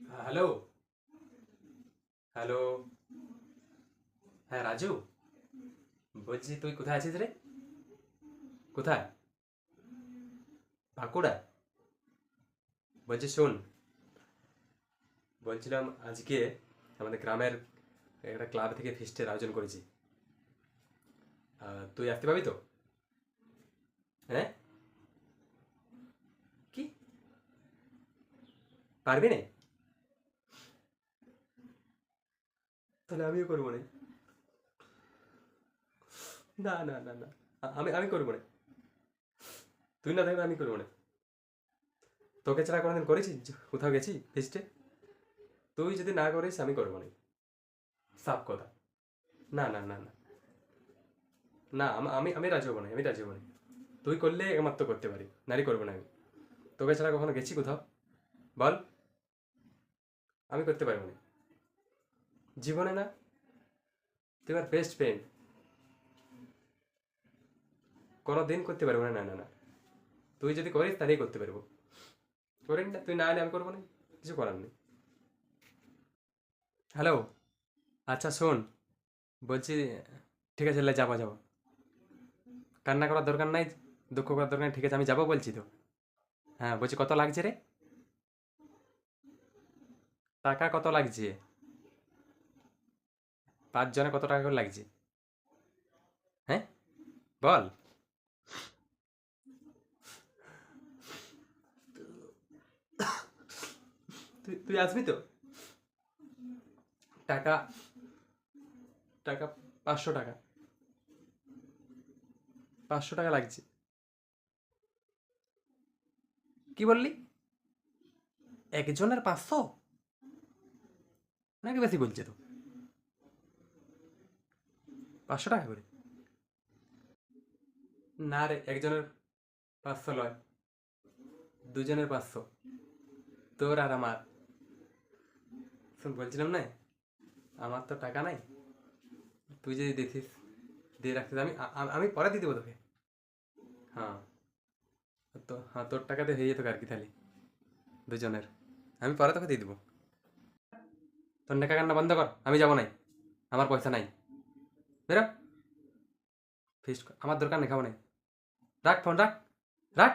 Hello. Hello. হ্যাঁ রাজু, বলছি তুই কোথায় আছিস রে? কোথায়? বাঁকুড়া? বলছি শোন, বলছিলাম আজকে আমাদের গ্রামের একটা ক্লাব থেকে ফিস্টের আয়োজন করেছি। তুই আসতে পারবি তো? হ্যাঁ? কি? পারবি না? তাহলে আমিও করবো না। না না না না, আমি আমি করবো না। তুই না থাকলে আমি করবো না। তোকে ছাড়া কোনোদিন করেছি কোথাও গেছি ফিস্টে? তুই যদি না করিস আমি করবো না। সাফ কথা। না না না না। না আমি আমি রাজি হবো না, আমি রাজি হবো না। তুই করলে একমাত্র করতে পারি, নারী করবো না আমি। তোকে ছাড়া কখনো গেছি কোথাও? বল। আমি করতে পারবো না। জীবনে না। তুই আমার বেস্ট ফ্রেন্ড। কোনো দিন করতে পারবো না, না না না। তুই যদি করিস তাহলেই করতে পারবো। করিস না, তুই না হলে আমি করবো না। কিছু করার নেই। হ্যালো। আচ্ছা শোন, বলছি, ঠিক আছে লে, যাবো যাবো। কান্না করার দরকার নাই, দুঃখ করার দরকার নেই, ঠিক আছে আমি যাবো বলছি তো। হ্যাঁ বলছি, কত লাগছে রে? টাকা কত লাগছে? 5 জনে কত টাকা করে লাগছে? হ্যাঁ, বল। তুই তুই আসবি তো? টাকা, টাকা 500 টাকা। 500 টাকা লাগছে। কি বললি? একজনের 500? নাকি বেশি বলছে তো? 500 টাকা করে? না রে, একজনের 500 লয়, দুজনের 500। তোর আর আমার। শোন বলছিলাম না, আমার তো টাকা নাই। তুই যদি দিতিস, দিয়ে রাখতিস, আমি পরে দিয়ে দেবো তোকে। হ্যাঁ। তো হ্যাঁ, তোর টাকাতে হয়ে যেত আর কি তাহলে, দুজনের। আমি পরে তোকে দিয়ে দেবো। তোর নেকা কান্না বন্ধ কর, আমি যাবো নাই। আমার পয়সা নাই। বেরো। ফিস্ট আমার দরকার নেই, খাবো নাই। রাখ ফোন, রাখ। রাখ।